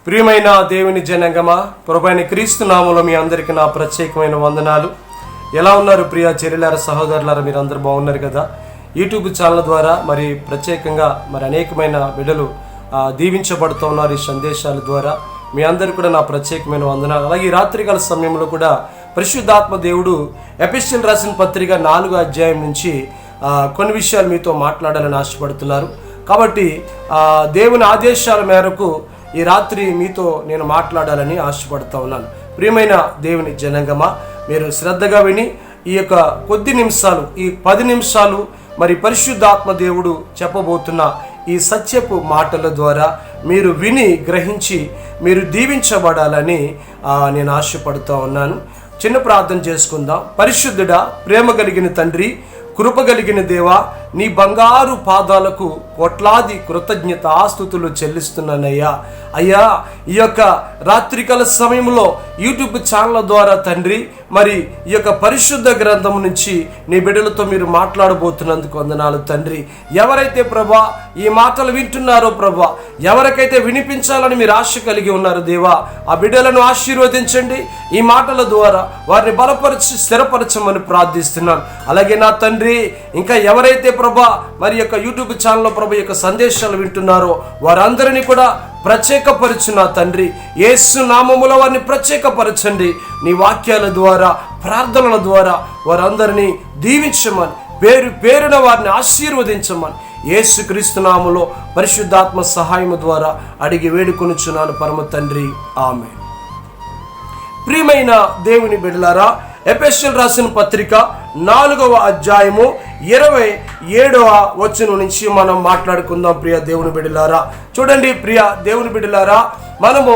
ప్రియమైన దేవుని జనాంగమా, ప్రభువైన క్రీస్తు నామములో మీ అందరికీ నా ప్రత్యేకమైన వందనాలు. ఎలా ఉన్నారు ప్రియ చెల్లెలారా, సహోదరులారా? మీరు అందరూ బాగున్నారు కదా? యూట్యూబ్ ఛానల్ ద్వారా మరి ప్రత్యేకంగా అనేకమైన బిడ్డలు దీవించబడుతూ ఉన్నారు ఈ సందేశాల ద్వారా. మీ అందరికీ కూడా నా ప్రత్యేకమైన వందనాలు. అలాగే ఈ రాత్రికాల సమయంలో కూడా పరిశుద్ధాత్మ దేవుడు ఎపిస్టల్ రాసిన పత్రిక 4వ అధ్యాయం నుంచి కొన్ని విషయాలు మీతో మాట్లాడాలని ఆశపడుతున్నారు. కాబట్టి దేవుని ఆదేశాల మేరకు ఈ రాత్రి మీతో నేను మాట్లాడాలని ఆశపడుతూ ఉన్నాను. ప్రియమైన దేవుని జనాంగమా, మీరు శ్రద్ధగా విని ఈ యొక్క కొద్ది నిమిషాలు, ఈ 10 నిమిషాలు మరి పరిశుద్ధాత్మ దేవుడు చెప్పబోతున్న ఈ సత్యపు మాటల ద్వారా మీరు విని గ్రహించి మీరు దీవించబడాలని నేను ఆశపడుతూ ఉన్నాను. చిన్న ప్రార్థన చేసుకుందాం. పరిశుద్ధుడా, ప్రేమ కలిగిన తండ్రి, కృప కలిగిన దేవా, నీ బంగారు పాదాలకు కోట్లాది కృతజ్ఞతాస్తుతులు చెల్లిస్తున్నానయ్యా. అయ్యా, ఈ యొక్క రాత్రికాల సమయంలో యూట్యూబ్ ఛానల్ ద్వారా తండ్రి మరి ఈ యొక్క పరిశుద్ధ గ్రంథం నుంచి నీ బిడ్డలతో మీరు మాట్లాడబోతున్నందుకు వందనాలు తండ్రి. ఎవరైతే ప్రభా ఈ మాటలు వింటున్నారో ప్రభా, ఎవరికైతే వినిపించాలని మీరు ఆశ కలిగి ఉన్నారు దేవా, ఆ బిడ్డలను ఆశీర్వదించండి. ఈ మాటల ద్వారా వారిని బలపరిచి స్థిరపరచమని ప్రార్థిస్తున్నాను. అలాగే నా తండ్రి, ఇంకా ఎవరైతే ప్రభా మరి యొక్క యూట్యూబ్ ఛానల్లో ప్రభా యొక్క సందేశాలు వింటున్నారో వారందరినీ కూడా ప్రత్యేకపరచు నా తండ్రి. యేసు నామములో వారిని ప్రత్యేకపరచండి. నీ వాక్యాల ద్వారా, ప్రార్థనల ద్వారా వారందరినీ దీవించమని, పేరు పేరున వారిని ఆశీర్వదించమని యేసుక్రీస్తు నామములో పరిశుద్ధాత్మ సహాయము ద్వారా అడిగి వేడుకొనుచున్నాను పరమ తండ్రి, ఆమేన్. ప్రియమైన దేవుని బిడ్డలారా, ఎఫెసీయులకు రాసిన పత్రిక 4వ అధ్యాయము 27వ వచనం నుంచి మనం మాట్లాడుకుందాం. ప్రియ దేవుని బిడ్డలారా, చూడండి ప్రియ దేవుని బిడ్డలారా, మనము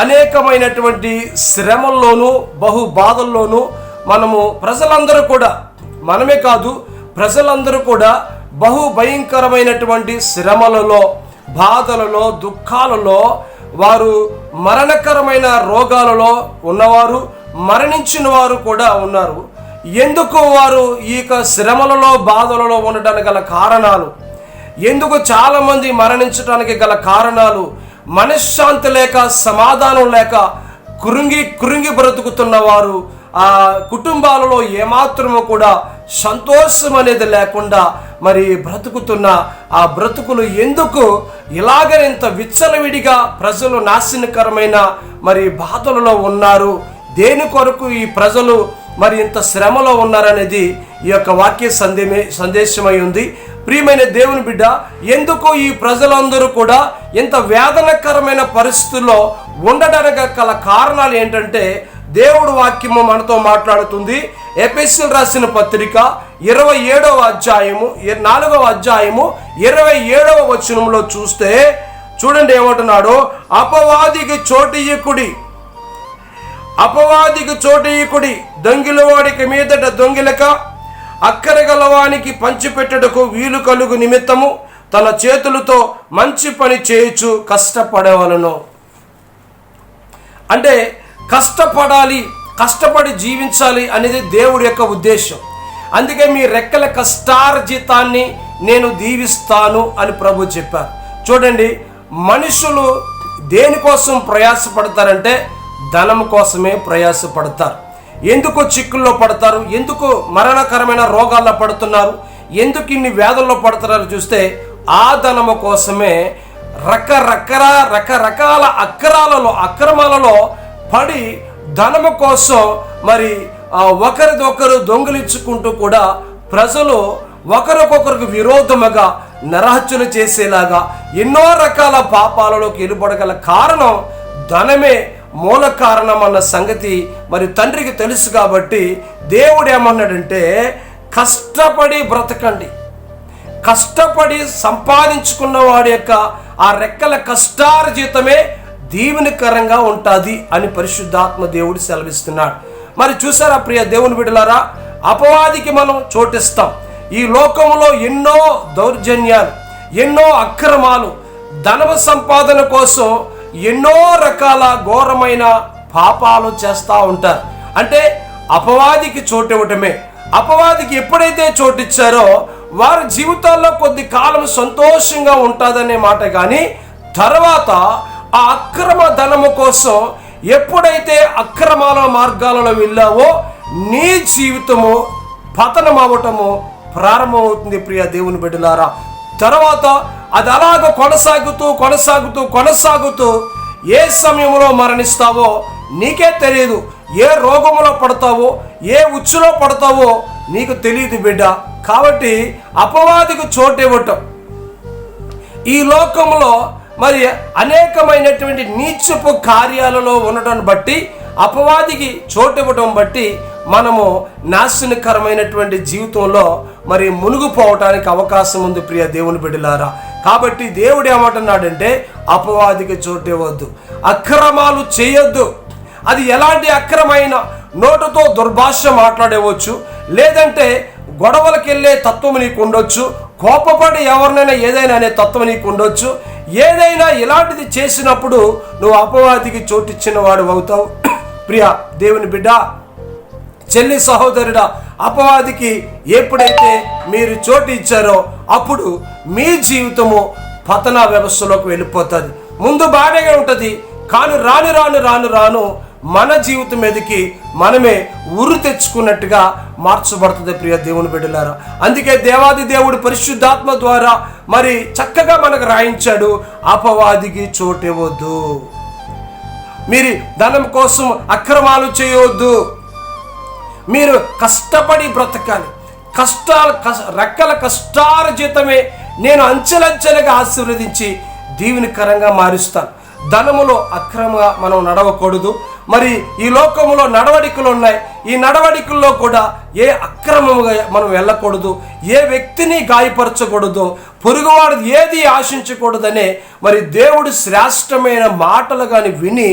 అనేకమైనటువంటి శ్రమల్లోనూ బహు బాధల్లోనూ మనము ప్రజలందరూ కూడా, మనమే కాదు ప్రజలందరూ కూడా బహు భయంకరమైనటువంటి శ్రమలలో, బాధలలో, దుఃఖాలలో, వారు మరణకరమైన రోగాలలో ఉన్నవారు, మరణించిన వారు కూడా ఉన్నారు. ఎందుకు వారు ఈ శ్రమలలో బాధలలో ఉండడానికి గల కారణాలు, ఎందుకు చాలామంది మరణించడానికి గల కారణాలు, మనశ్శాంతి లేక, సమాధానం లేక కృంగి బ్రతుకుతున్న వారు, ఆ కుటుంబాలలో ఏమాత్రము కూడా సంతోషం అనేది లేకుండా మరి బ్రతుకుతున్న ఆ బ్రతుకులు ఎందుకు ఇలాగనింత విచ్చలవిడిగా ప్రజలు నాశనకరమైన మరి బాధలలో ఉన్నారు? దేని కొరకు ఈ ప్రజలు మరి ఇంత శ్రమలో ఉన్నారనేది ఈ యొక్క వాక్య సందేశమై ఉంది. ప్రియమైన దేవుని బిడ్డ, ఎందుకు ఈ ప్రజలందరూ కూడా ఇంత వేదనకరమైన పరిస్థితుల్లో ఉండడానికి గల కారణాలు ఏంటంటే దేవుడు వాక్యము మనతో మాట్లాడుతుంది. ఎఫెసీయులకు రాసిన పత్రిక 27వ అధ్యాయము 4వ అధ్యాయము 27వ వచనంలో చూస్తే చూడండి ఏమంటున్నాడో, అపవాదికి చోటియ్యకుడి, దొంగిలవాడికి మీదట దొంగిలక, అక్కరగలవానికి పంచిపెట్టుటకు వీలు కలుగు నిమిత్తము తన చేతులతో మంచి పని చేయుచు కష్టపడవలను. అంటే కష్టపడాలి, కష్టపడి జీవించాలి అనేది దేవుడి యొక్క ఉద్దేశం. అందుకే మీ రెక్కల కష్టార్జితాన్ని నేను దీవిస్తాను అని ప్రభు చెప్పారు. చూడండి, మనుషులు దేనికోసం ప్రయాసపడతారంటే ధనం కోసమే ప్రయాసపడతారు. ఎందుకు చిక్కుల్లో పడతారు, ఎందుకు మరణకరమైన రోగాల్లో పడుతున్నారు, ఎందుకు ఇన్ని వ్యాధుల్లో పడుతున్నారు చూస్తే ఆ ధనము కోసమే రకరకాల అక్రమాలలో పడి ధనము కోసం మరి ఒకరిదొకరు దొంగిలించుకుంటూ కూడా ప్రజలు ఒకరికొకరికి విరోధముగా నరహత్యలు చేసేలాగా ఎన్నో రకాల పాపాలలోకి వెళ్ళిపడగల కారణం ధనమే మూల కారణం అన్న సంగతి మరి తండ్రికి తెలుసు. కాబట్టి దేవుడు ఏమన్నాడంటే, కష్టపడి బ్రతకండి, కష్టపడి సంపాదించుకున్న వాడి యొక్క ఆ రెక్కల కష్టార్జితమే దీవెనకరంగా ఉంటుంది అని పరిశుద్ధాత్మ దేవుడు సెలవిస్తున్నాడు. మరి చూసారా ప్రియ దేవుని బిడ్డలారా, అపవాదికి మనం చోటిస్తాం. ఈ లోకంలో ఎన్నో దౌర్జన్యాలు, ఎన్నో అక్రమాలు, ధనవ సంపాదన కోసం ఎన్నో రకాల ఘోరమైన పాపాలు చేస్తూ ఉంటారు. అంటే అపవాదికి చోటివ్వటమే. అపవాదికి ఎప్పుడైతే చోటిచ్చారో వారి జీవితాల్లో కొద్ది కాలం సంతోషంగా ఉంటుందనే మాట. కానీ తర్వాత ఆ అక్రమ ధనము కోసం ఎప్పుడైతే అక్రమాల మార్గాలలో వెళ్ళావో నీ జీవితము పతనం అవ్వటము ప్రారంభమవుతుంది ప్రియ దేవుని బిడ్డలారా. తర్వాత అది అలాగ కొనసాగుతూ ఏ సమయంలో మరణిస్తావో నీకే తెలియదు. ఏ రోగములో పడతావో, ఏ ఉచ్చులో పడతావో నీకు తెలియదు బిడ్డ. కాబట్టి అపవాదికి చోటివ్వటం, ఈ లోకంలో మరి అనేకమైనటువంటి నీచపు కార్యాలలో ఉండటం బట్టి, అపవాదికి చోటివ్వటం బట్టి మనము నాశనకరమైనటువంటి జీవితంలో మరి మునిగిపోవటానికి అవకాశం ఉంది ప్రియ దేవుని బిడ్డలారా. కాబట్టి దేవుడు ఏమంటున్నాడంటే అపవాదికి చోటివ్వద్దు, అక్రమాలు చేయొద్దు. అది ఎలాంటి అక్రమైన నోటుతో దుర్భాష మాట్లాడవచ్చు, లేదంటే గొడవలకు వెళ్ళే తత్వం నీకు ఉండొచ్చు, కోపపడి ఎవరినైనా ఏదైనా అనే తత్వం నీకు ఉండొచ్చు. ఏదైనా ఇలాంటిది చేసినప్పుడు నువ్వు అపవాదికి చోటిచ్చిన వాడు అవుతావు. ప్రియ దేవుని బిడ్డ, చెల్లి సహోదరుడా, అపవాదికి ఎప్పుడైతే మీరు చోటు ఇచ్చారో అప్పుడు మీ జీవితము పతన వ్యవస్థలోకి వెళ్ళిపోతుంది. ముందు బాగానే ఉంటుంది, కానీ రాను మన జీవితం మీదకి మనమే ఉరు తెచ్చుకున్నట్టుగా మార్చబడుతుంది ప్రియ దేవుని బిడ్డలారా. అందుకే దేవాది దేవుడు పరిశుద్ధాత్మ ద్వారా మరి చక్కగా మనకు రాయించాడు, అపవాదికి చోటివ్వద్దు. మీరు ధనం కోసం అక్రమాలు చేయవద్దు. మీరు కష్టపడి బ్రతకాలి. రెక్కల కష్టాల జీతమే నేను అంచెలంచెలుగా ఆశీర్వదించి దీవెనకరంగా మారుస్తాను. ధనములో అక్రమంగా మనం నడవకూడదు. మరి ఈ లోకంలో నడవడికలు ఉన్నాయి. ఈ నడవడికల్లో కూడా ఏ అక్రమముగా మనం వెళ్ళకూడదు, ఏ వ్యక్తిని గాయపరచకూడదు, పొరుగువాడు ఏది ఆశించకూడదనే మరి దేవుడు శ్రేష్టమైన మాటలు కానీ విని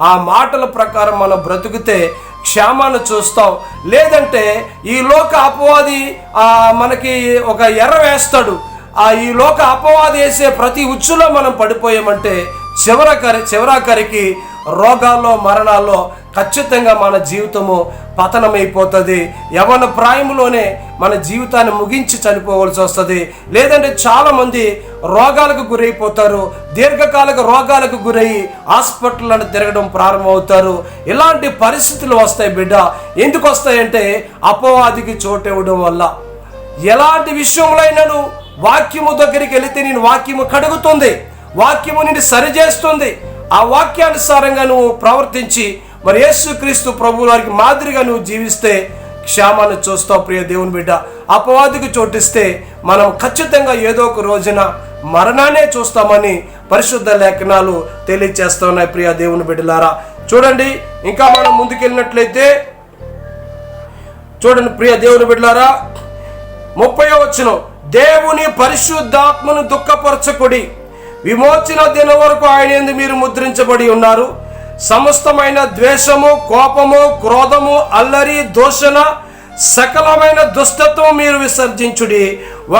ఆ మాటల ప్రకారం మనం బ్రతుకుతే క్షేమాన్ని చూస్తాం. లేదంటే ఈ లోక అపవాది మనకి ఒక ఎర్ర వేస్తాడు. ఈ లోక అపవాది వేసే ప్రతి ఉచ్చులో మనం పడిపోయామంటే చివరాఖరికి రోగాల్లో మరణాల్లో ఖచ్చితంగా మన జీవితము పతనమైపోతుంది. యవ్వన ప్రాయంలోనే మన జీవితాన్ని ముగించి చనిపోవలసి వస్తుంది. లేదంటే చాలామంది రోగాలకు గురైపోతారు, దీర్ఘకాలిక రోగాలకు గురయ్యి హాస్పిటల్లో తిరగడం ప్రారంభమవుతారు. ఇలాంటి పరిస్థితులు వస్తాయి బిడ్డ. ఎందుకు వస్తాయంటే అపవాదికి చోటివ్వడం వల్ల. ఎలాంటి విషయంలో వాక్యము దగ్గరికి వెళితే నేను వాక్యము కడుగుతుంది, వాక్యము నిన్ను సరిచేస్తుంది. ఆ వాక్యానుసారంగా నువ్వు ప్రవర్తించి మరి యేసుక్రీస్తు ప్రభు వారికి మాదిరిగా నువ్వు జీవిస్తే క్షేమాన్ని చూస్తావు ప్రియ దేవుని బిడ్డ. అపవాదికి చోటిస్తే మనం ఖచ్చితంగా ఏదో ఒక రోజున మరణాన్నే చూస్తామని పరిశుద్ధ లేఖనాలు తెలియజేస్తా ఉన్నాయి ప్రియ దేవుని బిడ్డలారా. చూడండి, ఇంకా మనం ముందుకెళ్ళినట్లయితే చూడండి ప్రియ దేవుని బిడ్డలారా, 30వ వచనం, దేవుని పరిశుద్ధాత్మను దుఃఖపరచకుడి, విమోచన దినం వరకు ఆయన యందు మీరు ముద్రించబడి ఉన్నారు. సమస్తమైన ద్వేషము, కోపము, క్రోధము, అల్లరి, దూషణ, సకలమైన దుష్టత్వం మీరు విసర్జించుడి.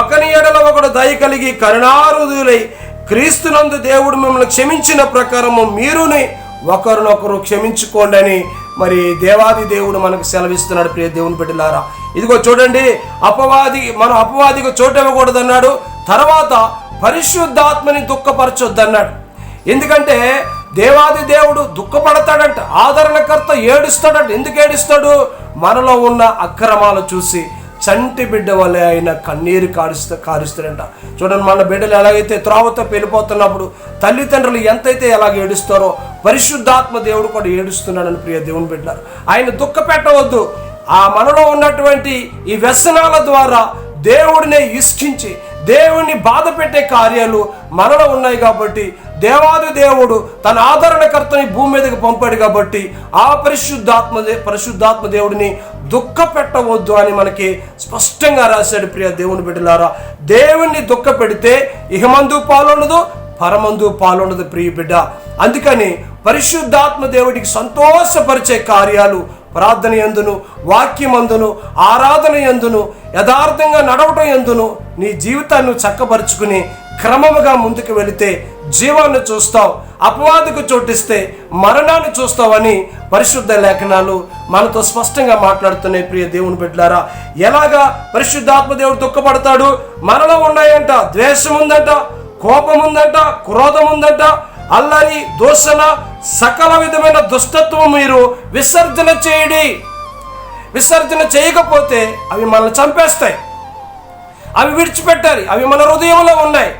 ఒకని ఎడల ఒకడు దయ కలిగి కరుణాహృదయులై క్రీస్తునందు దేవుడు మిమ్మల్ని క్షమించిన ప్రకారము మీరుని ఒకరినొకరు క్షమించుకోండి అని మరి దేవాది దేవుడు మనకు సెలవిస్తున్నాడు ప్రియ దేవుని బిడ్డలారా. ఇదిగో చూడండి, మనం అపవాదికి చోటు ఇవ్వకూడదన్నాడు. తర్వాత పరిశుద్ధాత్మని దుఃఖపరచొద్దన్నాడు. ఎందుకంటే దేవాది దేవుడు దుఃఖపడతాడంట, ఆదరణకర్త ఏడుస్తాడంట. ఎందుకు ఏడుస్తాడు? మనలో ఉన్న అక్రమాలు చూసి చంటి బిడ్డ వల్లే ఆయన కన్నీరు కారుస్తాడంట. చూడండి, మన బిడ్డలు ఎలాగైతే త్రోవతో వెళ్ళిపోతున్నప్పుడు తల్లిదండ్రులు ఎంతైతే ఎలాగ ఏడుస్తారో పరిశుద్ధాత్మ దేవుడు కూడా ఏడుస్తున్నాడని ప్రియ దేవుని బిడ్డలారు. ఆయన దుఃఖ పెట్టవద్దు. ఆ మనలో ఉన్నటువంటి ఈ వ్యసనాల ద్వారా దేవుడినే ఇష్కించి దేవుణ్ణి బాధ పెట్టే కార్యాలు మనలో ఉన్నాయి. కాబట్టి దేవాది దేవుడు తన ఆదరణకర్తని భూమి మీదకి పంపాడు. కాబట్టి ఆ పరిశుద్ధాత్మ దేవుడిని దుఃఖ పెట్టవద్దు అని మనకి స్పష్టంగా రాశాడు ప్రియ దేవుని బిడ్డలారా. దేవుణ్ణి దుఃఖ పెడితే ఇహమందు పాలుండదు, పరమందు పాలుండదు ప్రియ బిడ్డ. అందుకని పరిశుద్ధాత్మ దేవుడికి సంతోషపరిచే కార్యాలు ప్రార్థన యందును, వాక్యమందును, ఆరాధన యందును, యథార్థంగా నడవటం యందును నీ జీవితాన్ని చక్కబరుచుకుని క్రమముగా ముందుకు వెళితే జీవాన్ని చూస్తావు. అపవాదికి చోటిస్తే మరణాన్ని చూస్తావని పరిశుద్ధ లేఖనాలు మనతో స్పష్టంగా మాట్లాడుతున్నాయి ప్రియ దేవుని బిడ్డలారా. ఎలాగా పరిశుద్ధాత్మ దేవుడు దుఃఖపడతాడు? మనలో ఉన్నాయంట ద్వేషం ఉందంట, కోపం ఉందంట, క్రోధం ఉందంట, అల్లరి, దూషణ, సకల విధమైన దుష్టత్వం మీరు విసర్జన చేయండి. విసర్జన చేయకపోతే అవి మనల్ని చంపేస్తాయి. అవి విడిచిపెట్టాలి. అవి మన హృదయంలో ఉన్నాయి.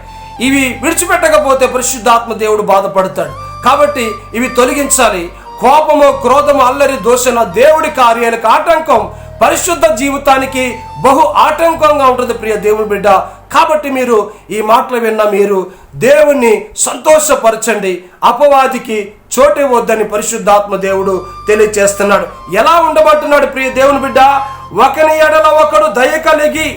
ఇవి విడిచిపెట్టకపోతే పరిశుద్ధాత్మ దేవుడు బాధపడతాడు. కాబట్టి ఇవి తొలగించాలి. కోపము, క్రోధము, అల్లరి, దూషణ దేవుడి కార్యాలకు ఆటంకం, పరిశుద్ధ జీవితానికి బహు ఆటంకంగా ఉంటుంది ప్రియ దేవుని బిడ్డ. కాబట్టి మీరు ఈ మాటలు విన్న మీరు దేవుణ్ణి సంతోషపరచండి. అపవాదికి చోటు ఇవ్వద్దని పరిశుద్ధాత్మ దేవుడు తెలియజేస్తున్నాడు. ఎలా ఉండబట్టున్నాడు ప్రియ దేవుని బిడ్డ? ఒకని ఎడల ఒకడు దయ కలిగి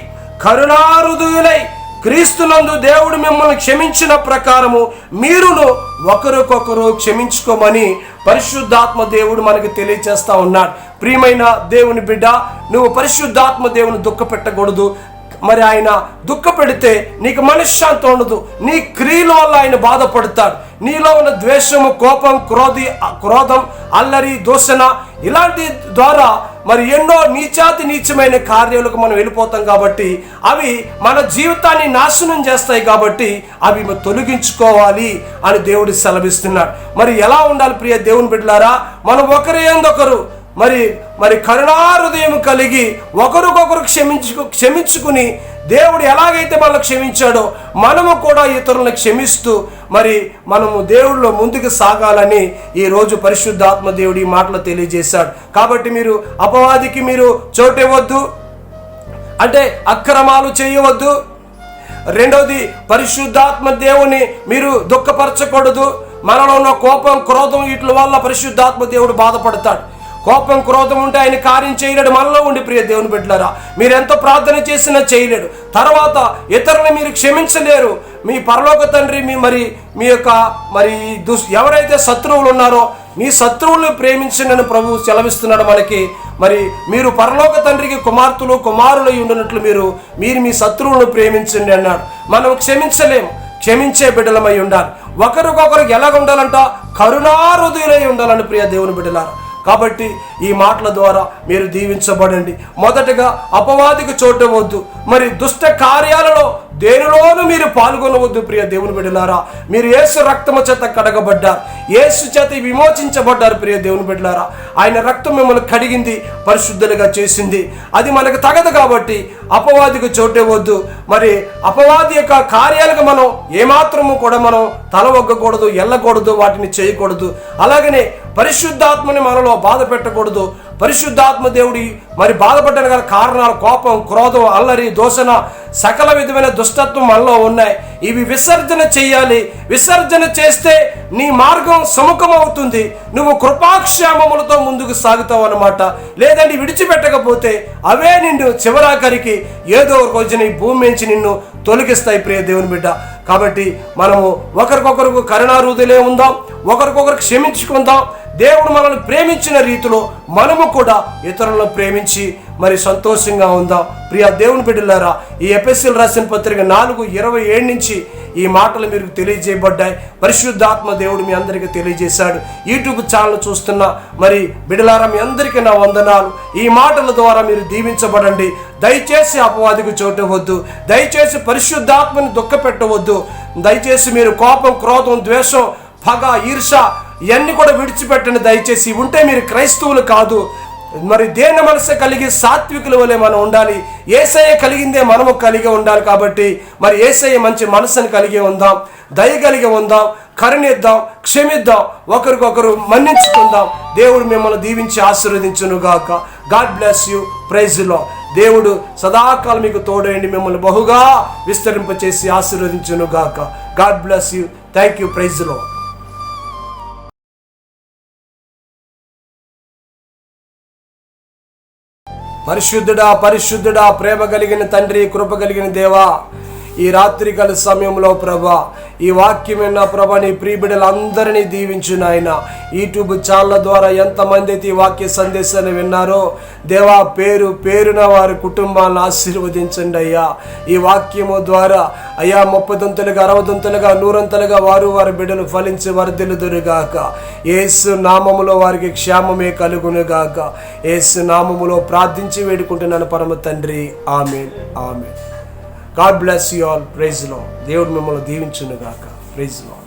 కరుణాహృదయులై క్రీస్తునందు దేవుడు మిమ్మల్ని క్షమించిన ప్రకారము మీరును ఒకరికొకరు క్షమించుకోమని పరిశుద్ధాత్మ దేవుడు మనకు తెలియజేస్తా ఉన్నాడు. ప్రియమైన దేవుని బిడ్డ, నువ్వు పరిశుద్ధాత్మ దేవుని దుఃఖపెట్టకూడదు. మరి ఆయన దుఃఖపెడితే నీకు మనశ్శాంతి ఉండదు. నీ క్రియల వల్ల ఆయన బాధపడతాడు. నీలో ఉన్న ద్వేషము, కోపం, క్రోధం, అల్లరి, దూషణ ఇలాంటి ద్వారా మరి ఎన్నో నీచమైన కార్యాలకు మనం వెళ్ళిపోతాం. కాబట్టి అవి మన జీవితాన్ని నాశనం చేస్తాయి. కాబట్టి అవి తొలగించుకోవాలి అని దేవుడు సెలవిస్తున్నాడు. మరి ఎలా ఉండాలి ప్రియ దేవుని బిడ్డలారా? మనం ఒకరి యందొకరు మరి కరుణాహృదయం కలిగి ఒకరికొకరు క్షమించుకుని దేవుడు ఎలాగైతే మనల్ని క్షమించాడో మనము కూడా ఇతరులను క్షమిస్తూ మనము దేవుడిలో ముందుకు సాగాలని ఈరోజు పరిశుద్ధాత్మ దేవుడు ఈ మాటలు తెలియజేశాడు. కాబట్టి మీరు అపవాదికి మీరు చోటివ్వద్దు, అంటే అక్రమాలు చేయవద్దు. రెండవది, పరిశుద్ధాత్మ దేవుని మీరు దుఃఖపరచకూడదు. మనలో ఉన్న కోపం, క్రోధం వీటి వల్ల పరిశుద్ధాత్మ దేవుడు బాధపడతాడు. కోపం, క్రోధం ఉంటే ఆయన కార్యం చేయలేడు మనలో ఉండి ప్రియ దేవుని బిడ్డలారా. మీరు ఎంతో ప్రార్థన చేసినా చేయలేడు. తర్వాత ఇతరులను మీరు క్షమించలేరు. మీ పరలోక తండ్రి మీ యొక్క ఎవరైతే శత్రువులు ఉన్నారో మీ శత్రువులను ప్రేమించండి ప్రభువు సెలవిస్తున్నాడు మనకి. మీరు పరలోక తండ్రికి కుమారులు ఉండినట్లు మీరు మీ శత్రువులను ప్రేమించండి అన్నాడు. మనం క్షమించలేము. క్షమించే బిడ్డలమై ఉండాలి. ఒకరికొకరు ఎలాగ ఉండాలంట? కరుణాహృదయులై ఉండాలని ప్రియ దేవుని బిడ్డలారా. కాబట్టి ఈ మాటల ద్వారా మీరు దీవించబడండి. మొదటగా అపవాదికి చోటవద్దు. దుష్ట కార్యాలలో దేనిలోనూ మీరు పాల్గొనవద్దు ప్రియ దేవుని బిడ్డలారా. మీరు యేసు రక్తము చేత కడగబడ్డారు, యేసు చేత విమోచించబడ్డారు ప్రియ దేవుని బిడ్డలారా. ఆయన రక్తం మిమ్మల్ని కడిగింది, పరిశుద్ధులుగా చేసింది. అది మనకు తగదు. కాబట్టి అపవాదికి చోటవద్దు. అపవాది యొక్క కార్యాలకు మనం ఏమాత్రము కూడా మనం తలవగ్గకూడదు, వెళ్ళకూడదు, వాటిని చేయకూడదు. అలాగనే పరిశుద్ధాత్మని మనలో బాధ పెట్టకూడదు. పరిశుద్ధాత్మ దేవుడి బాధపడ్డానికి గల కారణాలు కోపం, క్రోధం, అల్లరి, దూషణ, సకల విధమైన దుష్టత్వం మనలో ఉన్నాయి. ఇవి విసర్జన చెయ్యాలి. విసర్జన చేస్తే నీ మార్గం సుముఖమవుతుంది. నువ్వు కృపాక్షేమములతో ముందుకు సాగుతావు అన్నమాట. లేదంటే విడిచిపెట్టకపోతే అవే నిన్ను చివరాఖరికి ఏదో ఒక రోజున ఈ భూమి నుంచి నిన్ను తొలగిస్తాయి ప్రియ దేవుని బిడ్డ. కాబట్టి మనము ఒకరికొకరికి కరుణాహృదయులై ఉందాం, ఒకరికొకరు క్షమించుకుందాం. దేవుడు మనల్ని ప్రేమించిన రీతిలో మనము కూడా ఇతరులను ప్రేమించి సంతోషంగా ఉందాం. ప్రియ దేవుని బిడ్డలారా, ఈ ఎఫెసీయులకు రాసిన పత్రిక 4:27 నుంచి ఈ మాటలు మీకు తెలియజేయబడ్డాయి. పరిశుద్ధాత్మ దేవుడు మీ అందరికీ తెలియజేశాడు. యూట్యూబ్ ఛానల్ చూస్తున్న బిడ్డలారా, మీ అందరికీ నా వందనాలు. ఈ మాటల ద్వారా మీరు దీవించబడండి. దయచేసి అపవాదికి చోటవద్దు. దయచేసి పరిశుద్ధాత్మని దుఃఖపెట్టవద్దు. దయచేసి మీరు కోపం, క్రోధం, ద్వేషం, పగ, ఈర్ష ఇవన్నీ కూడా విడిచిపెట్టండి దయచేసి. ఉంటే మీరు క్రైస్తవులు కాదు. దేన మనసు కలిగి సాత్వికుల వలె మనం ఉండాలి. యేసయ్య కలిగిందే మనము కలిగి ఉండాలి. కాబట్టి యేసయ్య మంచి మనసుని కలిగి ఉందాం, దయ కలిగి ఉందాం, కరుణిద్దాం, క్షమిద్దాం, ఒకరికొకరు మన్నించుకుందాం. దేవుడు మిమ్మల్ని దీవించి ఆశీర్వదించును గాక. God bless you. Praise Lord. దేవుడు సదాకాలం మీకు తోడేయండి, మిమ్మల్ని బహుగా విస్తరింపచేసి ఆశీర్వదించును గాక. God bless you. Thank you. Praise Lord. పరిశుద్ధుడా, ప్రేమ కలిగిన తండ్రి, కృప కలిగిన దేవా, ఈ రాత్రికాల సమయంలో ప్రభా ఈ వాక్యం విన్న ప్రభా నీ ప్రియబిడ్డలందరినీ దీవించు నాయన. యూట్యూబ్ ఛానల్ ద్వారా ఎంతమంది అయితే ఈ వాక్య సందేశాన్ని విన్నారో దేవా, పేరున వారి కుటుంబాలను ఆశీర్వదించండి అయ్యా. ఈ వాక్యము ద్వారా అయ్యా 30 దంతులుగా 60 దంతులుగా 100 వారి బిడ్డలు ఫలించి వర్ధిల్లుదురుగాక. యేసు నామములో వారికి క్షేమమే కలుగునుగాక. యేసు నామములో ప్రార్థించి వేడుకుంటున్నాను పరమ తండ్రి. ఆమేన్. ఆమేన్. God bless you all. Praise the Lord. దేవుడు మిమ్మల్ని దీవించును గాక. Praise the Lord.